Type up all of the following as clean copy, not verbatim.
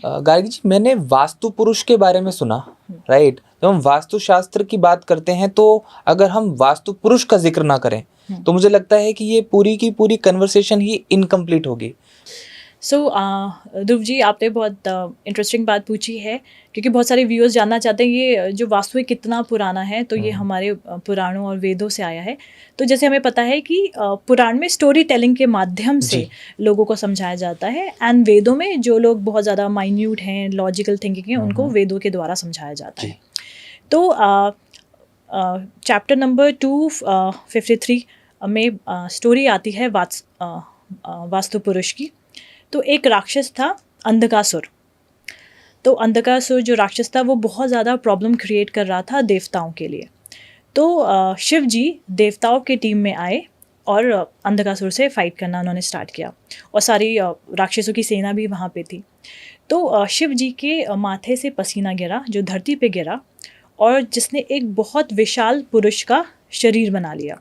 गार्गी जी, मैंने वास्तु पुरुष के बारे में सुना, राइट? जब हम वास्तु शास्त्र की बात करते हैं तो अगर हम वास्तु पुरुष का जिक्र ना करें तो मुझे लगता है कि ये पूरी की पूरी कन्वर्सेशन ही इनकम्प्लीट होगी। सो ध्रुव जी, आपने बहुत इंटरेस्टिंग बात पूछी है, क्योंकि बहुत सारे व्यूअर्स जानना चाहते हैं ये जो वास्तु है कितना पुराना है। तो ये हमारे पुराणों और वेदों से आया है। तो जैसे हमें पता है कि पुराण में स्टोरी टेलिंग के माध्यम से लोगों को समझाया जाता है, एंड वेदों में जो लोग बहुत ज़्यादा माइन्यूट हैं, लॉजिकल थिंकिंग है, उनको वेदों के द्वारा समझाया जाता है। तो चैप्टर नंबर 253 में स्टोरी आती है वास्तु पुरुष की। तो एक राक्षस था अंधकासुर। तो अंधकासुर जो राक्षस था वो बहुत ज़्यादा प्रॉब्लम क्रिएट कर रहा था देवताओं के लिए। तो शिव जी देवताओं के टीम में आए और अंधकासुर से फाइट करना उन्होंने स्टार्ट किया, और सारी राक्षसों की सेना भी वहाँ पे थी। तो शिव जी के माथे से पसीना गिरा जो धरती पे गिरा, और जिसने एक बहुत विशाल पुरुष का शरीर बना लिया।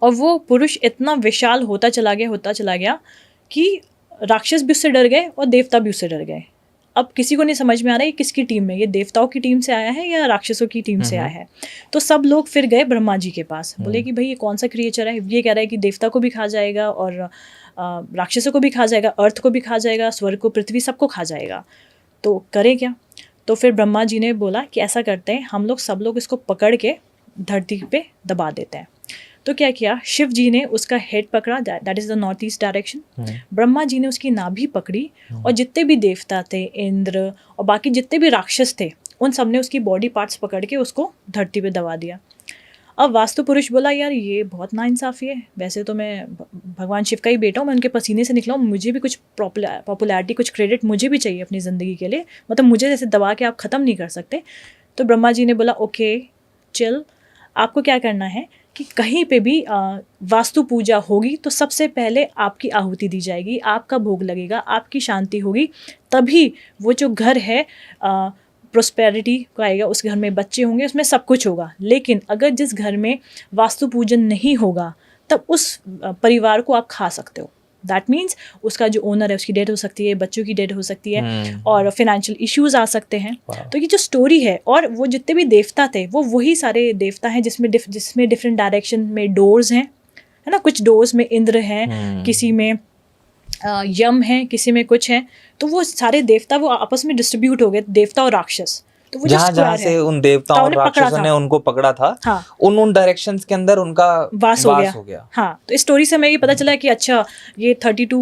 और वो पुरुष इतना विशाल होता चला गया कि राक्षस भी उससे डर गए और देवता भी उससे डर गए। अब किसी को नहीं समझ में आ रहा है किसकी टीम में, ये देवताओं की टीम से आया है या राक्षसों की टीम से आया है। तो सब लोग फिर गए ब्रह्मा जी के पास, बोले कि भाई ये कौन सा क्रिएचर है, ये कह रहा है कि देवता को भी खा जाएगा और राक्षसों को भी खा जाएगा, अर्थ को भी खा जाएगा, स्वर्ग को, पृथ्वी, सबको खा जाएगा, तो करें क्या। तो फिर ब्रह्मा जी ने बोला कि ऐसा करते हैं, हम लोग सब लोग इसको पकड़ के धरती पे दबा देते हैं। तो क्या किया, शिव जी ने उसका हेड पकड़ा, that is the north east direction. Brahma ji ने उसकी नाभि पकड़ी, और जितने भी देवता थे, इंद्र और बाकी जितने भी राक्षस थे, उन सब ने उसकी बॉडी पार्ट्स पकड़ के उसको धरती पे दबा दिया। अब वास्तु पुरुष बोला, यार ये बहुत नाइंसाफ़ी है, वैसे तो मैं भगवान शिव का ही बेटा हूँ, मैं उनके पसीने से निकला हूँ, मुझे भी कुछ पॉपुलैरिटी, कुछ क्रेडिट मुझे भी चाहिए अपनी ज़िंदगी के लिए, मतलब मुझे जैसे दबा के आप ख़त्म नहीं कर सकते। तो ब्रह्मा जी ने बोला, ओके चिल, आपको क्या करना है कि कहीं पे भी वास्तु पूजा होगी तो सबसे पहले आपकी आहुति दी जाएगी, आपका भोग लगेगा, आपकी शांति होगी, तभी वो जो घर है प्रोस्पेरिटी को आएगा, उस घर में बच्चे होंगे, उसमें सब कुछ होगा। लेकिन अगर जिस घर में वास्तु पूजन नहीं होगा तब उस परिवार को आप खा सकते हो। दैट मीन्स उसका जो ओनर है उसकी डेथ हो सकती है, बच्चों की डेथ हो सकती है, और फाइनेंशियल इश्यूज आ सकते हैं। तो ये जो स्टोरी है, और वो जितने भी देवता थे वो वही सारे देवता हैं जिसमें डिफरेंट डायरेक्शन में डोर्स हैं, है ना। कुछ डोर्स में इंद्र हैं, किसी में यम है, किसी में कुछ है। तो वो सारे देवता वो आपस में डिस्ट्रीब्यूट हो गए, देवता और राक्षस। तो वो जहाँ से उन देवताओं और राक्षसों ने उनको पकड़ा था, हाँ, उन डायरेक्शंस के अंदर उनका वास हो गया। हाँ, तो इस स्टोरी से हमें ये पता चला कि अच्छा ये 32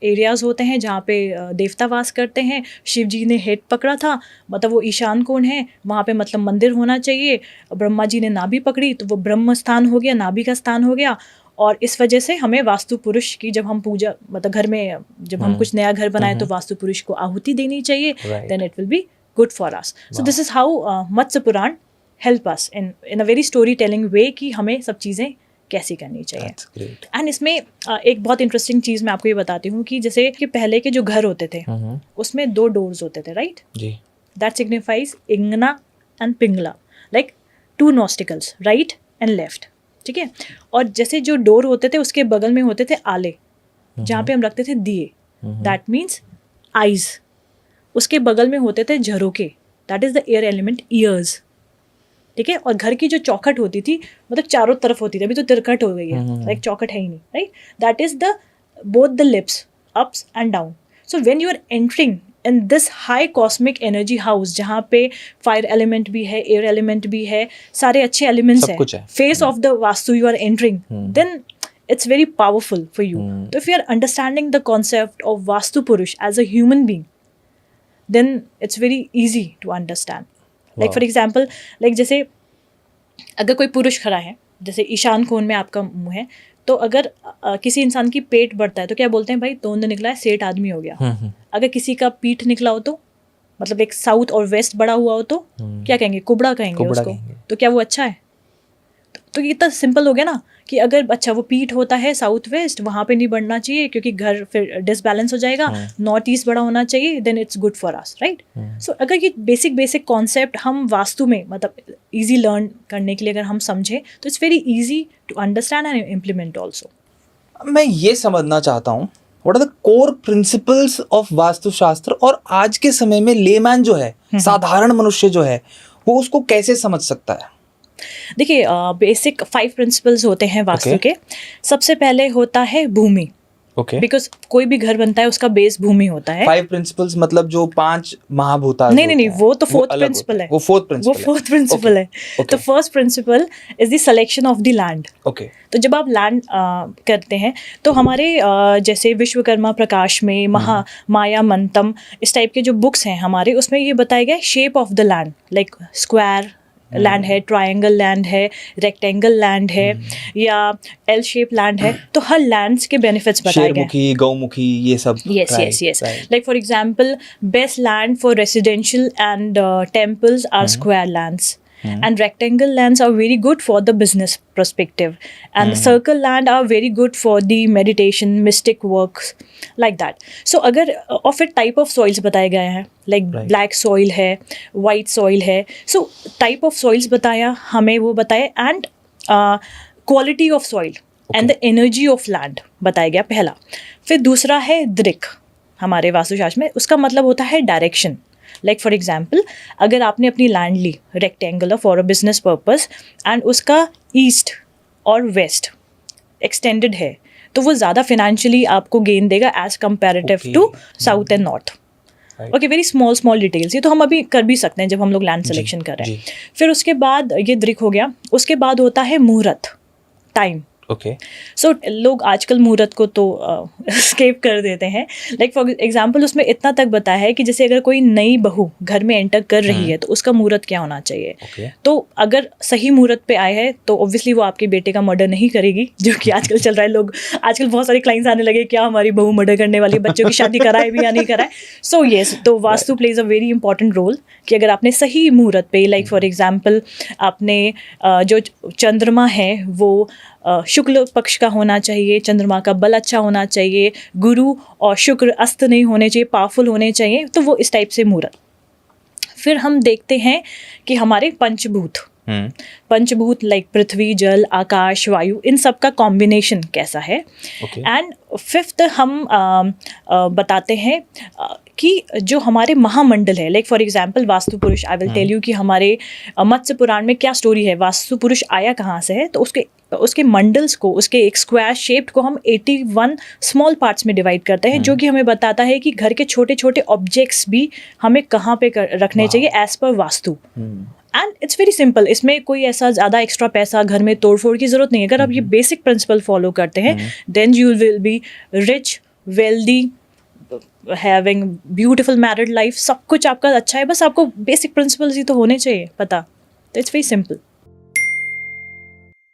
एरियाज होते हैं जहाँ पे देवता वास करते हैं। शिव जी ने हेड पकड़ा था, मतलब वो ईशान कोण है, वहाँ पे मतलब मंदिर होना चाहिए। ब्रह्मा जी ने नाभि पकड़ी तो वो ब्रह्म स्थान हो गया, नाभि का स्थान हो गया। और इस वजह से हमें वास्तु पुरुष की जब हम पूजा, मतलब घर में जब हम कुछ नया घर बनाए तो वास्तु पुरुष को आहुति देनी चाहिए, then it will be good for us. So this is how Matsya Puran help us in a very storytelling way कि हमें सब चीज़ें कैसी करनी चाहिए। एंड इसमें एक बहुत इंटरेस्टिंग चीज़ मैं आपको ये बताती हूँ कि जैसे कि पहले के जो घर होते थे उसमें 2 डोर्स होते थे, राइट जी। दैट सिग्निफाइज इंगना and Pingala, like 2 nostrils, right and left, ठीक है। और जैसे जो डोर होते थे उसके बगल में होते थे आले, जहाँ पे हम रखते थे दिए, दैट मीन्स आइज। उसके बगल में होते थे झरोके, that is the air element, ears, ठीक है। और घर की जो चौखट होती थी मतलब चारों तरफ होती थी, अभी तो तिरकट हो गई है, लाइक चौखट है ही नहीं, right. That is the both the lips, ups and down. So when you are entering in this high cosmic energy house, जहाँ पे फायर एलिमेंट भी है, एयर एलिमेंट भी है, सारे अच्छे एलिमेंट्स हैं, face of the vastu you are entering, then it's very powerful for you. So if you are understanding the concept of Vastu Purush as a human being, then it's very easy to understand. Like for example, like जैसे अगर कोई पुरुष खड़ा है, जैसे ईशान कोण में आपका मुंह है, तो अगर किसी इंसान की पेट बढ़ता है तो क्या बोलते हैं, भाई तोंद निकला है, सेठ आदमी हो गया। अगर किसी का पीठ निकला हो तो, मतलब एक साउथ और वेस्ट बड़ा हुआ हो तो क्या कहेंगे, कुबड़ा कहेंगे उसको। तो क्या वो अच्छा है? तो ये तो सिंपल हो गया ना कि अगर अच्छा वो पीठ होता है साउथ वेस्ट, वहाँ पे नहीं बढ़ना चाहिए क्योंकि घर फिर डिसबैलेंस हो जाएगा, नॉर्थ ईस्ट बड़ा होना चाहिए, then it's good for us, right. So अगर ये बेसिक कॉन्सेप्ट हम वास्तु में मतलब इजी लर्न करने के लिए अगर हम समझें तो it's very easy to understand and implement also. मैं ये समझना चाहता हूँ what are the core principles of vastushastra, और आज के समय में लेमैन जो है, साधारण मनुष्य जो है, वो उसको कैसे समझ सकता है? देखिए, बेसिक 5 प्रिंसिपल्स होते हैं वास्तु के। सबसे पहले होता है भूमि, ओके। बिकॉज कोई भी घर बनता है उसका बेस भूमि होता है। 5 प्रिंसिपल्स मतलब जो 5 महाभूता नहीं, वो तो फोर्थ प्रिंसिपल है। वो फोर्थ प्रिंसिपल है। तो first principle is the selection of the land. Okay. तो जब आप लैंड करते हैं तो हमारे जैसे विश्वकर्मा प्रकाश में, माया मंतम, इस टाइप के जो बुक्स हैं हमारे, उसमें ये बताया गया shape of the land, like square land है, ट्रायंगल लैंड है, रेक्टेंगल लैंड है, या एल शेप लैंड है। तो हर लैंड्स के बेनिफिट्स बताए गए। शेरमुखी, गौमुखी, ये सब। yes. Like for example, best land for residential and temples are square lands. And rectangle lands are very good for the business perspective, and the circle land are very good for the meditation, mystic works, like that. So अगर और फिर type of soils बताए गए हैं, like black soil है, white soil है. So type of soils बताया हमें, वो बताया, and quality of soil and the energy of land बताया गया पहला. फिर दूसरा है दृक् हमारे वास्तुशास्त्र में, उसका मतलब होता है डायरेक्शन. लाइक फॉर एग्जाम्पल, अगर आपने अपनी लैंड ली rectangular for a business purpose and उसका ईस्ट और वेस्ट एक्सटेंडेड है, तो वो ज़्यादा फिनेंशियली आपको गेन देगा as comparative to south and north. Okay, very small details, ये तो हम अभी कर भी सकते हैं जब हम लोग लैंड सिलेक्शन कर रहे हैं. फिर उसके बाद ये दृक् हो गया. उसके बाद होता है मुहूर्त, टाइम. ओके. सो लोग आजकल मुहूर्त को तो स्केप कर देते हैं. लाइक फॉर एग्जांपल, उसमें इतना तक बताया है कि जैसे अगर कोई नई बहू घर में एंटर कर रही है तो उसका मुहूर्त क्या होना चाहिए. तो अगर सही मुहूर्त पे आए हैं तो ऑब्वियसली वो आपके बेटे का मर्डर नहीं करेगी, जो कि आजकल चल रहा है. लोग आजकल बहुत सारे क्लाइंट्स आने लगे, क्या हमारी बहू मर्डर करने वाली, बच्चों की शादी कराए भी या नहीं कराए. सो येस, तो vastu plays a very important role कि अगर आपने सही मुहूर्त पे, लाइक फॉर एग्जाम्पल आपने जो चंद्रमा है वो शुक्ल पक्ष का होना चाहिए, चंद्रमा का बल अच्छा होना चाहिए, गुरु और शुक्र अस्त नहीं होने चाहिए, पावरफुल होने चाहिए, तो वो इस टाइप से मुहूर्त. फिर हम देखते हैं कि हमारे पंचभूत लाइक पृथ्वी, जल, आकाश, वायु, इन सब का कॉम्बिनेशन कैसा है. एंड फिफ्थ हम बताते हैं कि जो हमारे महामंडल है, लाइक फॉर एग्जाम्पल वास्तु पुरुष, आई विल टेल यू कि हमारे मत्स्य पुराण में क्या स्टोरी है, वास्तु पुरुष आया कहाँ से है. तो उसके मंडल्स को, उसके एक स्क्वायर शेप को हम 81 स्मॉल पार्ट्स में डिवाइड करते हैं, जो कि हमें बताता है कि घर के छोटे छोटे ऑब्जेक्ट्स भी हमें कहाँ पे रखने चाहिए as per vastu. And it's very simple, इसमें कोई ऐसा ज़्यादा एक्स्ट्रा पैसा घर में तोड़फोड़ की ज़रूरत नहीं है. अगर आप ये बेसिक प्रिंसिपल फॉलो करते हैं, then you will be rich, wealthy, having beautiful married life. सब कुछ आपका अच्छा है, बस आपको बेसिक प्रिंसिपल्स ही तो होने चाहिए पता. तो इट्स वेरी सिंपल.